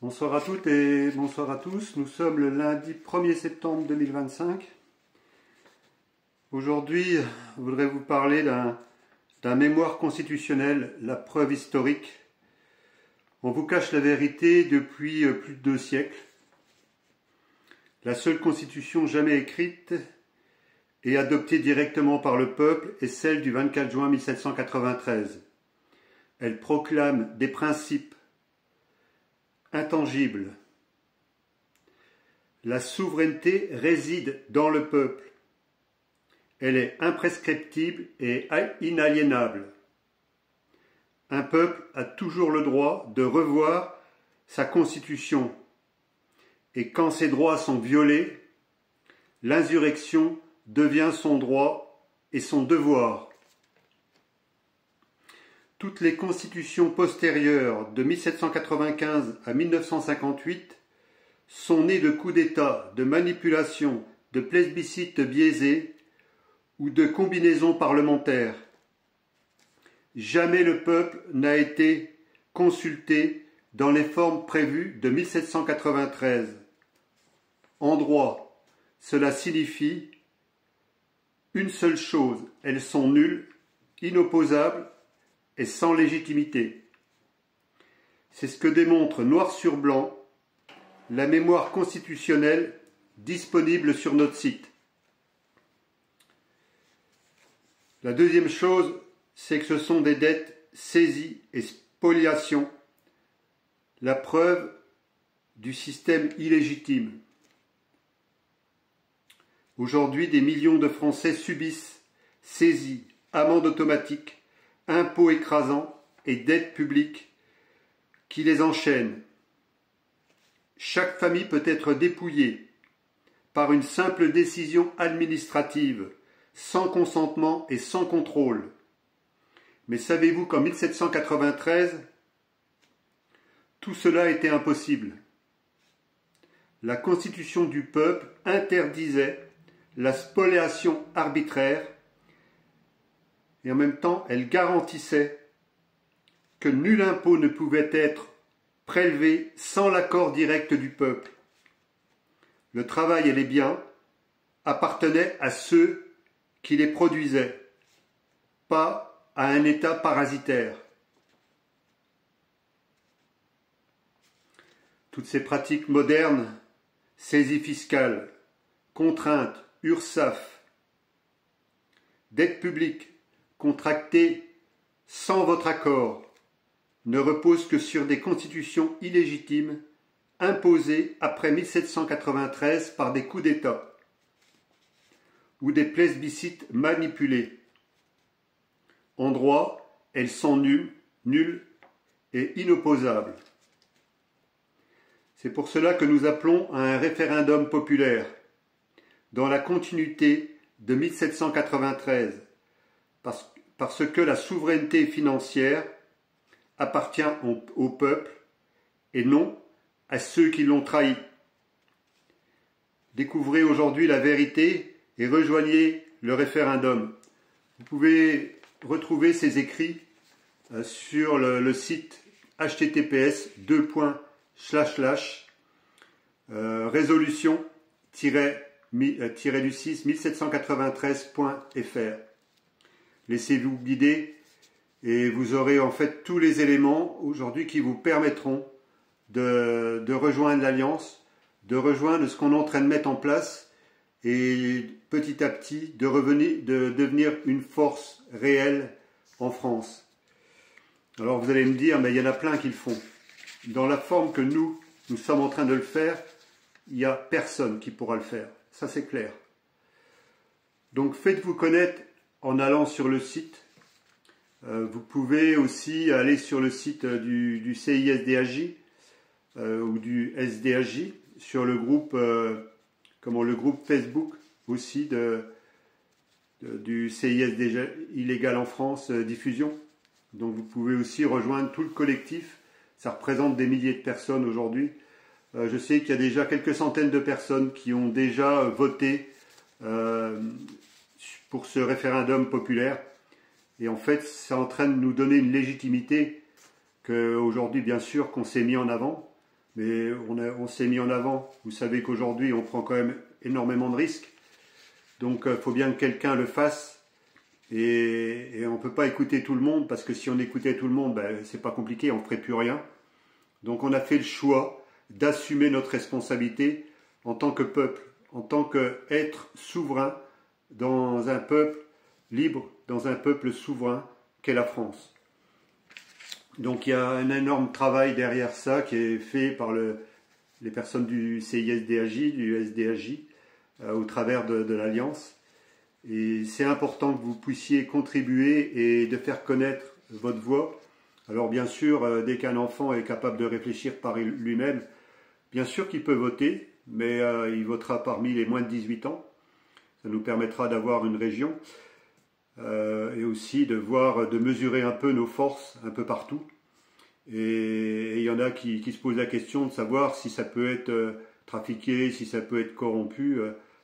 Bonsoir à toutes et bonsoir à tous. Nous sommes le lundi 1er septembre 2025. Aujourd'hui, je voudrais vous parler d'un mémoire constitutionnel, la preuve historique. On vous cache la vérité depuis plus de 2 siècles. La seule constitution jamais écrite et adoptée directement par le peuple est celle du 24 juin 1793. Elle proclame des principes intangible. La souveraineté réside dans le peuple. Elle est imprescriptible et inaliénable. Un peuple a toujours le droit de revoir sa constitution. Et quand ses droits sont violés, l'insurrection devient son droit et son devoir. Toutes les constitutions postérieures de 1795 à 1958 sont nées de coups d'État, de manipulations, de plébiscites biaisés ou de combinaisons parlementaires. Jamais le peuple n'a été consulté dans les formes prévues de 1793. En droit, cela signifie une seule chose, elles sont nulles, inopposables et sans légitimité. C'est ce que démontre noir sur blanc la mémoire constitutionnelle disponible sur notre site. La deuxième chose, c'est que ce sont des dettes saisies et spoliations, la preuve du système illégitime. Aujourd'hui, des millions de Français subissent saisies, amendes automatiques, impôts écrasants et dettes publiques qui les enchaînent. Chaque famille peut être dépouillée par une simple décision administrative, sans consentement et sans contrôle. Mais savez-vous qu'en 1793, tout cela était impossible. La Constitution du peuple interdisait la spoliation arbitraire et en même temps, elle garantissait que nul impôt ne pouvait être prélevé sans l'accord direct du peuple. Le travail et les biens appartenaient à ceux qui les produisaient, pas à un État parasitaire. Toutes ces pratiques modernes, saisies fiscales, contraintes, URSSAF, dettes publiques, contractées sans votre accord, ne reposent que sur des constitutions illégitimes imposées après 1793 par des coups d'État ou des plébiscites manipulés. En droit, elles sont nulles et inopposables. C'est pour cela que nous appelons à un référendum populaire, dans la continuité de 1793, parce que la souveraineté financière appartient au peuple et non à ceux qui l'ont trahi. Découvrez aujourd'hui la vérité et rejoignez le référendum. Vous pouvez retrouver ces écrits sur le site https://résolution-1793.fr. Laissez-vous guider et vous aurez en fait tous les éléments aujourd'hui qui vous permettront de rejoindre l'Alliance, de rejoindre ce qu'on est en train de mettre en place et petit à petit de devenir une force réelle en France. Alors vous allez me dire, mais il y en a plein qui le font. Dans la forme que nous sommes en train de le faire, il n'y a personne qui pourra le faire. Ça c'est clair. Donc faites-vous connaître en allant sur le site. Vous pouvez aussi aller sur le site du CISDAJ ou du SDAJ, sur le groupe, le groupe Facebook aussi du CISDAJ Illégal en France Diffusion. Donc vous pouvez aussi rejoindre tout le collectif. Ça représente des milliers de personnes aujourd'hui. Je sais qu'il y a déjà quelques centaines de personnes qui ont déjà voté pour ce référendum populaire. Et en fait, c'est en train de nous donner une légitimité qu'aujourd'hui, bien sûr, qu'on s'est mis en avant. mais on s'est mis en avant. Vous savez qu'aujourd'hui, on prend quand même énormément de risques. Donc, il faut bien que quelqu'un le fasse. Et on ne peut pas écouter tout le monde, parce que si on écoutait tout le monde, ben, c'est pas compliqué, on ne ferait plus rien. Donc, on a fait le choix d'assumer notre responsabilité en tant que peuple, en tant qu'être souverain dans un peuple libre, dans un peuple souverain qu'est la France. Donc il y a un énorme travail derrière ça qui est fait par les personnes du CISDAJ, du SDAJ, au travers de l'Alliance. Et c'est important que vous puissiez contribuer et de faire connaître votre voix. Alors bien sûr, dès qu'un enfant est capable de réfléchir par lui-même, bien sûr qu'il peut voter, mais il votera parmi les moins de 18 ans. Ça nous permettra d'avoir une région et aussi de mesurer un peu nos forces un peu partout. Et il y en a qui se posent la question de savoir si ça peut être trafiqué, si ça peut être corrompu.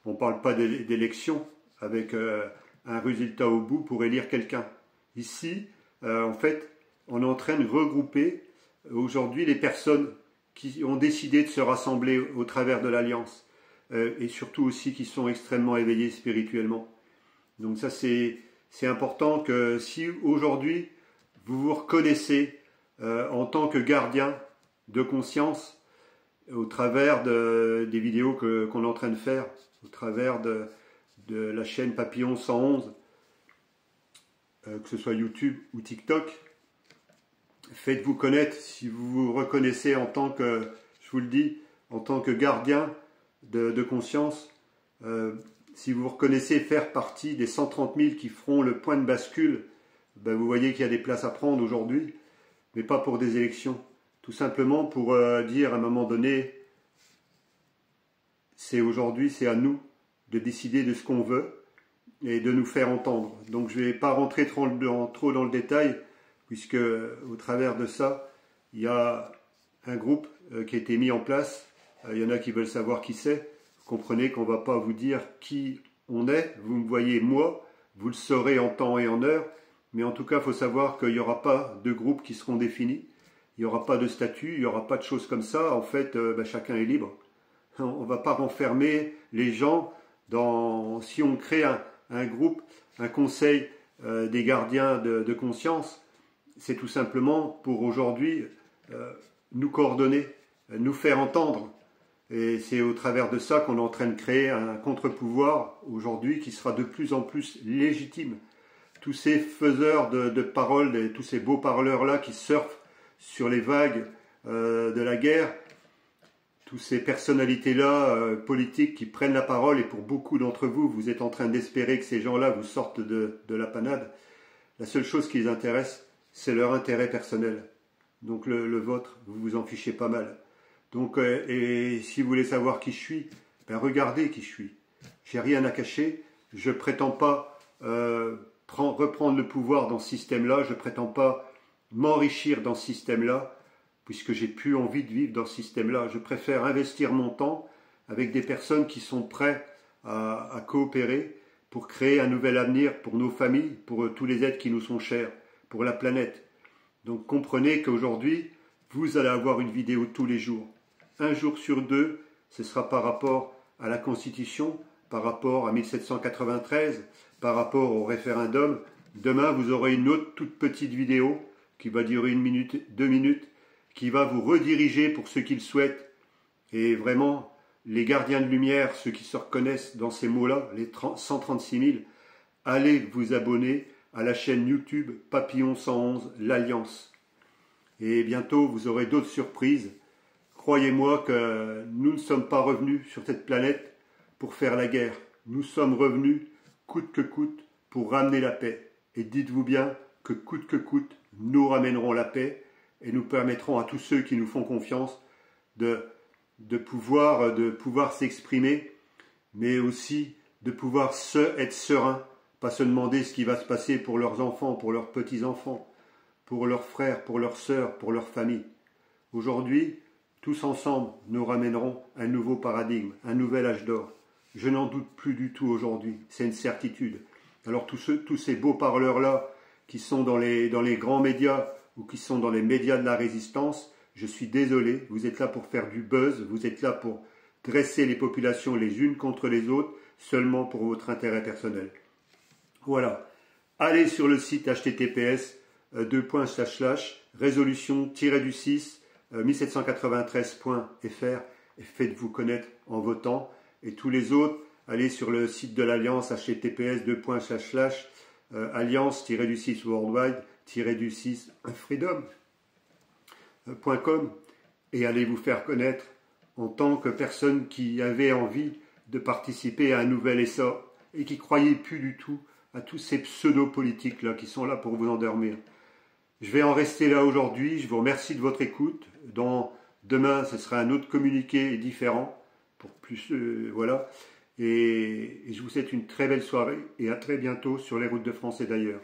On ne parle pas d'élection avec un résultat au bout pour élire quelqu'un. Ici, en fait, on est en train de regrouper aujourd'hui les personnes qui ont décidé de se rassembler au travers de l'Alliance et surtout aussi qui sont extrêmement éveillés spirituellement. Donc ça, c'est important que si aujourd'hui vous vous reconnaissez en tant que gardien de conscience au travers des vidéos qu'on est en train de faire, au travers de la chaîne Papillon 111, que ce soit YouTube ou TikTok, faites-vous connaître si vous vous reconnaissez en tant que, je vous le dis, en tant que gardien de conscience, si vous reconnaissez faire partie des 130 000 qui feront le point de bascule, ben vous voyez qu'il y a des places à prendre aujourd'hui, mais pas pour des élections. Tout simplement pour dire à un moment donné, aujourd'hui, c'est à nous de décider de ce qu'on veut et de nous faire entendre. Donc je ne vais pas rentrer trop dans le détail, puisque au travers de ça, il y a un groupe qui a été mis en place. Il y en a qui veulent savoir qui c'est. Vous comprenez qu'on ne va pas vous dire qui on est. Vous me voyez moi, vous le saurez en temps et en heure. Mais en tout cas, il faut savoir qu'il n'y aura pas de groupes qui seront définis. Il n'y aura pas de statut, il n'y aura pas de choses comme ça. En fait, chacun est libre. On ne va pas renfermer les gens dans... Si on crée un groupe, un conseil des gardiens de conscience, c'est tout simplement pour aujourd'hui nous coordonner, nous faire entendre. Et c'est au travers de ça qu'on est en train de créer un contre-pouvoir aujourd'hui qui sera de plus en plus légitime. Tous ces faiseurs de paroles, tous ces beaux parleurs-là qui surfent sur les vagues de la guerre, toutes ces personnalités-là politiques qui prennent la parole, et pour beaucoup d'entre vous, vous êtes en train d'espérer que ces gens-là vous sortent de la panade. La seule chose qui les intéresse, c'est leur intérêt personnel. Donc le vôtre, vous vous en fichez pas mal. Donc, et si vous voulez savoir qui je suis, ben regardez qui je suis. J'ai rien à cacher, je ne prétends pas reprendre le pouvoir dans ce système-là, je ne prétends pas m'enrichir dans ce système-là, puisque j'ai plus envie de vivre dans ce système-là. Je préfère investir mon temps avec des personnes qui sont prêtes à coopérer pour créer un nouvel avenir pour nos familles, pour tous les êtres qui nous sont chers, pour la planète. Donc comprenez qu'aujourd'hui, vous allez avoir une vidéo tous les jours. Un jour sur deux, ce sera par rapport à la Constitution, par rapport à 1793, par rapport au référendum. Demain, vous aurez une autre toute petite vidéo qui va durer 1 minute, 2 minutes, qui va vous rediriger pour ceux qui le souhaitent. Et vraiment, les gardiens de lumière, ceux qui se reconnaissent dans ces mots-là, les 136 000, allez vous abonner à la chaîne YouTube Papillon 111, l'Alliance. Et bientôt, vous aurez d'autres surprises. Croyez-moi que nous ne sommes pas revenus sur cette planète pour faire la guerre. Nous sommes revenus, coûte que coûte, pour ramener la paix. Et dites-vous bien que coûte que coûte, nous ramènerons la paix et nous permettrons à tous ceux qui nous font confiance de pouvoir s'exprimer, mais aussi de pouvoir être serein, pas se demander ce qui va se passer pour leurs enfants, pour leurs petits-enfants, pour leurs frères, pour leurs sœurs, pour leur famille. Aujourd'hui, tous ensemble, nous ramènerons un nouveau paradigme, un nouvel âge d'or. Je n'en doute plus du tout aujourd'hui, c'est une certitude. Alors tous ces beaux parleurs-là, qui sont dans les grands médias ou qui sont dans les médias de la résistance, Je suis désolé, vous êtes là pour faire du buzz, vous êtes là pour dresser les populations les unes contre les autres, seulement pour votre intérêt personnel. Voilà. Allez sur le site https://résolution-du6 1793.fr et faites-vous connaître en votant. Et tous les autres, allez sur le site de l'Alliance https://alliance-du6 worldwide-du6 freedom.com et allez vous faire connaître en tant que personne qui avait envie de participer à un nouvel essor et qui ne croyait plus du tout à tous ces pseudo-politiques là qui sont là pour vous endormir. Je vais en rester là aujourd'hui. Je vous remercie de votre écoute. Demain, ce sera un autre communiqué différent. Pour plus, voilà. Et je vous souhaite une très belle soirée et à très bientôt sur les routes de France et d'ailleurs.